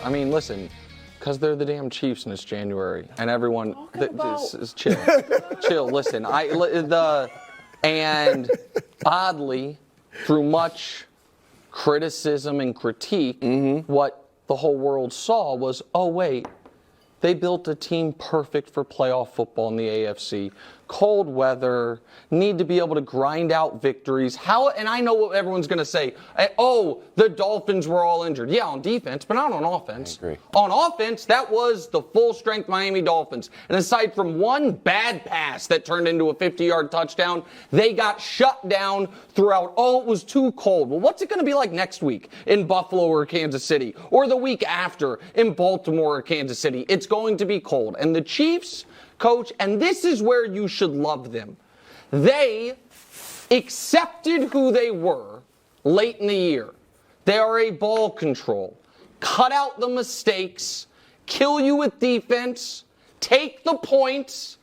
I mean, listen, because they're the damn Chiefs and it's January, and everyone is chill, chill. Listen, and oddly, through much criticism and critique, what the whole world saw was, oh wait, they built a team perfect for playoff football in the AFC. Cold weather, need to be able to grind out victories. How? And I know what everyone's going to say. Oh, the Dolphins were all injured. Yeah, on defense, but not on offense. I agree. On offense, that was the full-strength Miami Dolphins. And aside from one bad pass that turned into a 50-yard touchdown, they got shut down throughout. Oh, it was too cold. Well, what's it going to be like next week in Buffalo or Kansas City? Or the week after in Baltimore or Kansas City? It's going to be cold. And the Chiefs, coach, and this is where you should love them. They accepted who they were late in the year. They are a ball control. Cut out the mistakes, kill you with defense, take the points,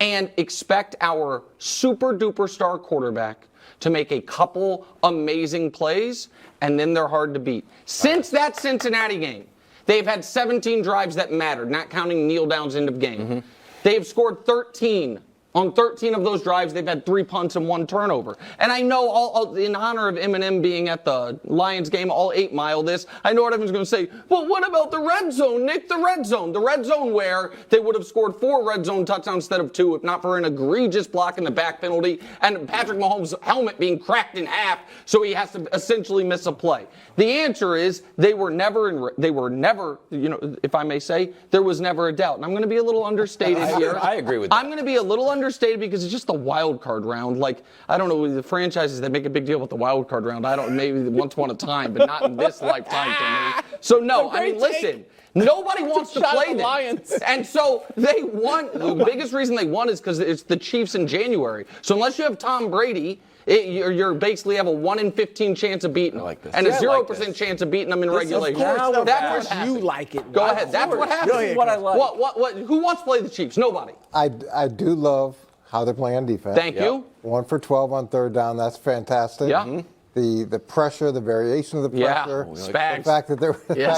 and expect our super duper star quarterback to make a couple amazing plays, and then they're hard to beat. Since that Cincinnati game, they've had 17 drives that mattered, not counting kneel downs end of game. They've scored 13. On 13 of those drives, they've had 3 punts and 1 turnover. And I know, all in honor of Eminem being at the Lions game, I'll 8 Mile this. I know what everyone's going to say. Well, what about the red zone, Nick? The red zone. The red zone where they would have scored 4 red zone touchdowns instead of 2, if not for an egregious block in the back penalty and Patrick Mahomes' helmet being cracked in half, so he has to essentially miss a play. The answer is they were never, you know, if I may say, there was never a doubt. And I'm going to be a little understated here. I agree with that. I'm going to be a little understated because it's just the wild card round. Like, I don't know, the franchises that make a big deal about the wild card round, I don't, maybe once upon a time, but not in this lifetime to me. So no, I mean, listen, nobody wants to play them. Lions. And so they won. The biggest reason they won is because it's the Chiefs in January. So unless you have Tom Brady, you're basically have a 1 in 15 chance of beating them, and a 0% chance of beating them in regulation. That's what you like it. Go ahead. That's what happens. Ahead, what I like. What? Who wants to play the Chiefs? Nobody. I do love how they're playing defense. Thank you. 1 for 12 on third down. That's fantastic. Yeah. The pressure, the variation of the pressure. Spags. The fact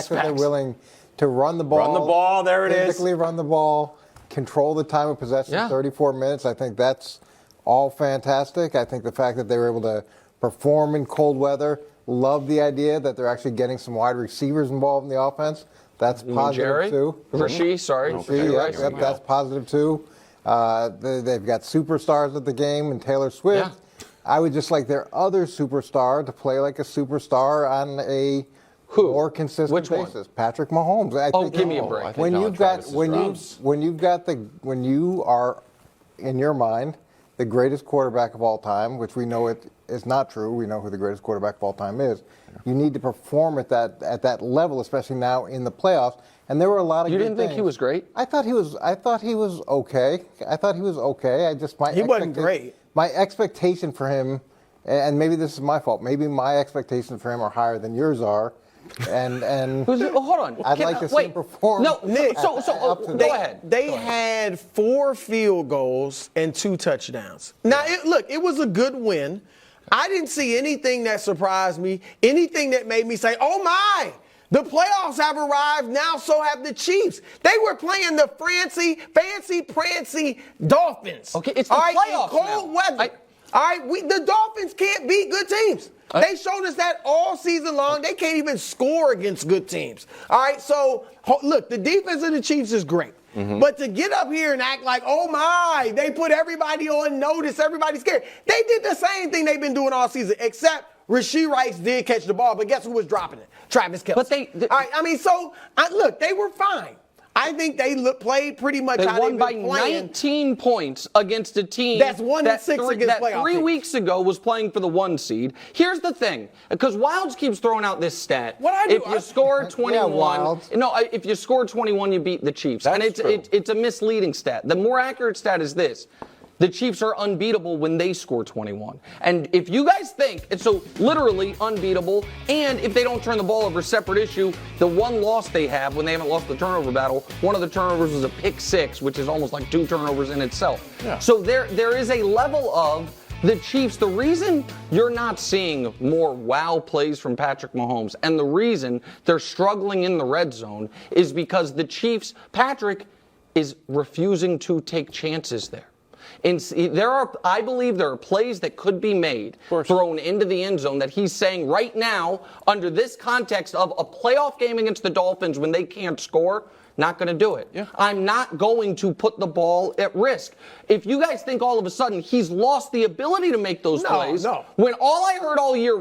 that they're willing to run the ball. Run the ball. There it is. Physically run the ball. Control the time of possession. 34 minutes. I think that's all fantastic. I think the fact that they were able to perform in cold weather. Love the idea that they're actually getting some wide receivers involved in the offense. That's positive too. Rasheed, sorry. Rasheed, that's positive too. They've got superstars at the game and Taylor Swift. Yeah. I would just like their other superstar to play like a superstar on a more consistent basis. Patrick Mahomes. I think give me a break. When you are in your mind the greatest quarterback of all time, which we know it is not true. We know who the greatest quarterback of all time is. You need to perform at that level, especially now in the playoffs. And there were a lot of. You didn't think he was great? I thought he was okay. He wasn't great. My expectation for him, and maybe this is my fault. Maybe my expectations for him are higher than yours are. And hold on. I'd like to see him perform. No, Nick. Go ahead. They had 4 field goals and 2 touchdowns. Now, it was a good win. I didn't see anything that surprised me, anything that made me say, "Oh my, the playoffs have arrived. Now so have the Chiefs." They were playing the fancy prancy Dolphins. Okay, it's the playoffs in cold weather. The Dolphins can't beat good teams. They showed us that all season long. They can't even score against good teams. All right, so look, the defense of the Chiefs is great. But to get up here and act like, oh my, they put everybody on notice, everybody's scared. They did the same thing they've been doing all season, except Rasheed Rice did catch the ball, but guess who was dropping it? Travis Kelce. But all right, look, they were fine. I think they played pretty much how they've been playing. They won by 19 points against a team that's 1-6 against playoff 3 teams. weeks ago was playing for the 1 seed. Here's the thing, because Wilds keeps throwing out this stat. If you score 21, if you score 21, you beat the Chiefs, and it's a misleading stat. The more accurate stat is this. The Chiefs are unbeatable when they score 21. And if you guys think, it's so literally unbeatable, and if they don't turn the ball over, separate issue, the one loss they have when they haven't lost the turnover battle, one of the turnovers was a pick 6, which is almost like 2 turnovers in itself. Yeah. So there is a level of The Chiefs, the reason you're not seeing more wow plays from Patrick Mahomes and the reason they're struggling in the red zone is because the Chiefs, Patrick is refusing to take chances there. I believe there are plays that could be made, thrown into the end zone that he's saying right now, under this context of a playoff game against the Dolphins when they can't score, not going to do it. Yeah. I'm not going to put the ball at risk. If you guys think all of a sudden he's lost the ability to make those plays, when all I heard all year,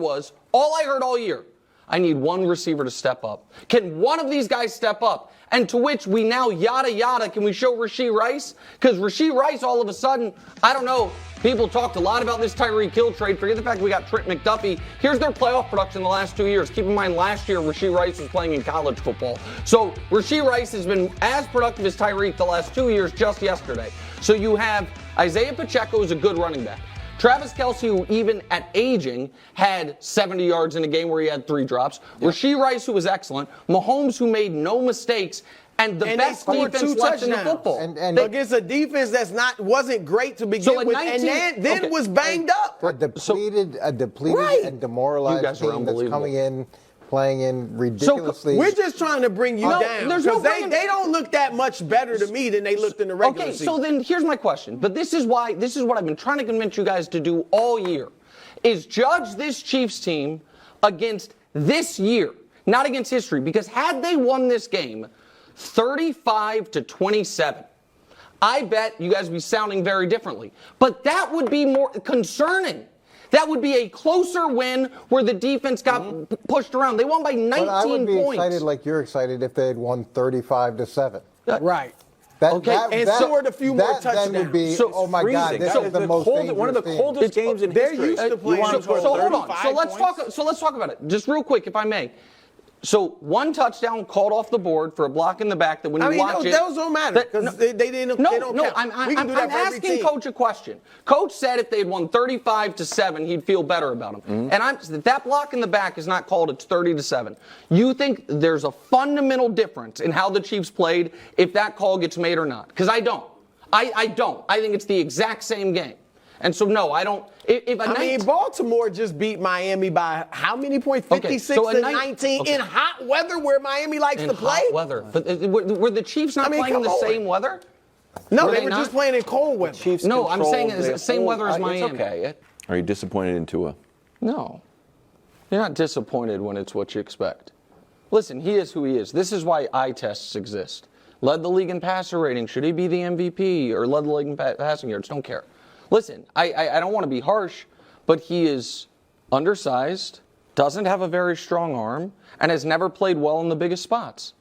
I need one receiver to step up. Can one of these guys step up? And to which we now yada, can we show Rashee Rice? Because Rashee Rice all of a sudden, I don't know, people talked a lot about this Tyreek Hill trade. Forget the fact we got Trent McDuffie. Here's their playoff production the last 2 years. Keep in mind, last year, Rashee Rice was playing in college football. So Rashee Rice has been as productive as Tyreek the last 2 years just yesterday. So you have Isaiah Pacheco, who's a good running back. Travis Kelce, who even at aging had 70 yards in a game where he had 3 drops. Yep. Rashee Rice, who was excellent. Mahomes, who made no mistakes. And the best defense left in the football. And against a defense that's wasn't great to begin with, and then was banged up. A depleted and demoralized team that's coming in, playing in ridiculously. So we're just trying to bring you down. Because they don't look that much better to me than they looked in the regular season. So then here's my question. But this is what I've been trying to convince you guys to do all year, is judge this Chiefs team against this year, not against history. Because had they won this game 35-27, I bet you guys would be sounding very differently. But that would be more concerning. That would be a closer win where the defense got pushed around. They won by 19 points. I would be excited like you're excited if they had won 35-7. Right. And scored a few more touchdowns. Then would be, oh my God, this is the most dangerous one of the coldest games in they're history. Used to playing so hold on. So let's talk about it. Just real quick, if I may. So one touchdown called off the board for a block in the back that when you watch those don't matter because they don't count. I'm asking Coach a question. Coach said if they had won 35-7, he'd feel better about them. And that block in the back is not called. It's 30-7. You think there's a fundamental difference in how the Chiefs played if that call gets made or not? Because I don't. I don't. I think it's the exact same game. And so, no, I don't. Baltimore just beat Miami by how many points? 56-19 in hot weather where Miami likes to play? Hot weather. But were the Chiefs not playing in the same weather? No, they were just playing in cold weather. No, I'm saying it's the same weather as Miami. It's okay. Are you disappointed in Tua? No. You're not disappointed when it's what you expect. Listen, he is who he is. This is why eye tests exist. Led the league in passer rating. Should he be the MVP or led the league in passing yards? Don't care. Listen, I don't want to be harsh, but he is undersized, doesn't have a very strong arm, and has never played well in the biggest spots.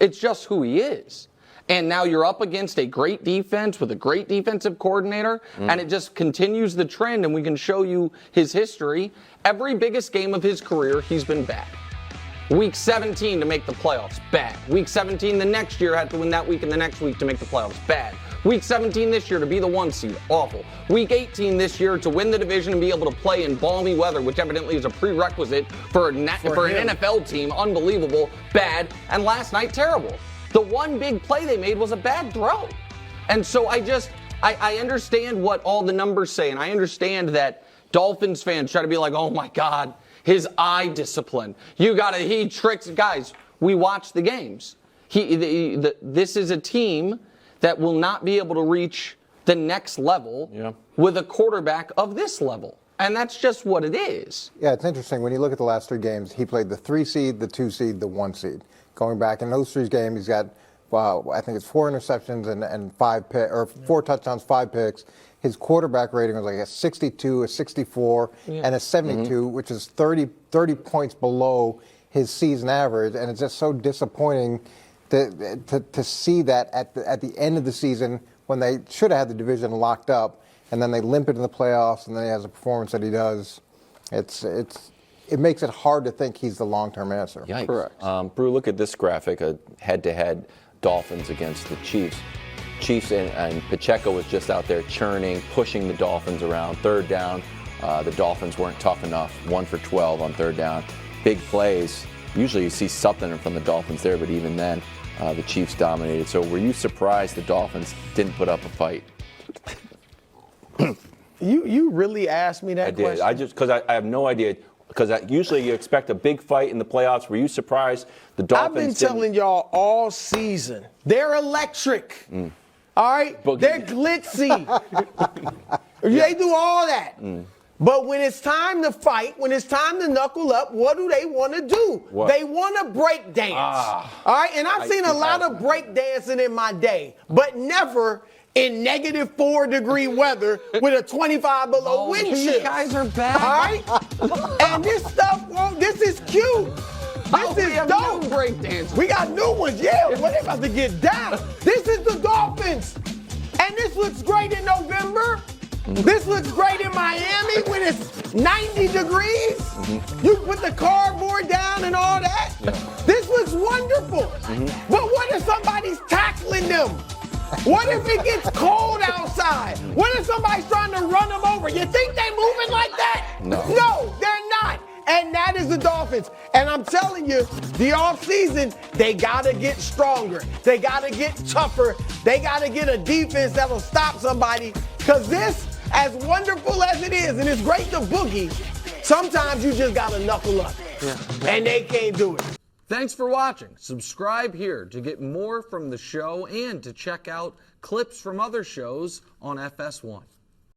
It's just who he is. And now you're up against a great defense with a great defensive coordinator, and it just continues the trend, and we can show you his history. Every biggest game of his career, he's been bad. Week 17 to make the playoffs, bad. Week 17 the next year, had to win that week and the next week to make the playoffs, bad. Week 17 this year to be the 1 seed, awful. Week 18 this year to win the division and be able to play in balmy weather, which evidently is a prerequisite for an NFL team, unbelievable, bad. And last night, terrible. The one big play they made was a bad throw. And so I understand what all the numbers say, and I understand that Dolphins fans try to be like, oh my God, his eye discipline. He tricks, guys, we watch the games. This is a team that will not be able to reach the next level with a quarterback of this level. And that's just what it is. Yeah, it's interesting. When you look at the last 3 games, he played the 3 seed, the 2 seed, the 1 seed. Going back in those 3 games, he's got, I think it's 4 interceptions and 4 touchdowns, 5 picks. His quarterback rating was like a 62, a 64, and a 72, which is 30 points below his season average. And it's just so disappointing to see that at the end of the season when they should have had the division locked up, and then they limp it in the playoffs, and then he has a performance that he does. It makes it hard to think he's the long-term answer. Yikes. Correct. Brew, look at this graphic, a head-to-head Dolphins against the Chiefs. Chiefs and Pacheco was just out there churning, pushing the Dolphins around. 3rd down, the Dolphins weren't tough enough. 1 for 12 on 3rd down. Big plays. Usually you see something from the Dolphins there, but even then, the Chiefs dominated. So were you surprised the Dolphins didn't put up a fight? You really asked me that I did. question? Because I have no idea. Because usually you expect a big fight in the playoffs. Were you surprised the Dolphins? I've been telling y'all all season, they're electric. All right? Boogie. They're glitzy. They do all that. But when it's time to fight, when it's time to knuckle up, what do they want to do? What? They want to break dance. All right? And I've seen a lot of break dancing in my day, but never in -4-degree weather with a 25 below wind chill. You guys are bad. All right? And this stuff, this is cute. This is dope. Breakdancing. We got new ones, yeah. Well, they about to get down. This is the Dolphins. And this looks great in November. This looks great in Miami when it's 90 degrees. You put the cardboard down and all that. This looks wonderful. But what if somebody's tackling them? What if it gets cold outside? What if somebody's trying to run them over? You think they moving like that? No, they're not. And that is the Dolphins. And I'm telling you, the offseason, they got to get stronger. They got to get tougher. They got to get a defense that'll stop somebody. Because this, as wonderful as it is, and it's great to boogie, sometimes you just got to knuckle up. And they can't do it. Thanks for watching. Subscribe here to get more from the show and to check out clips from other shows on FS1.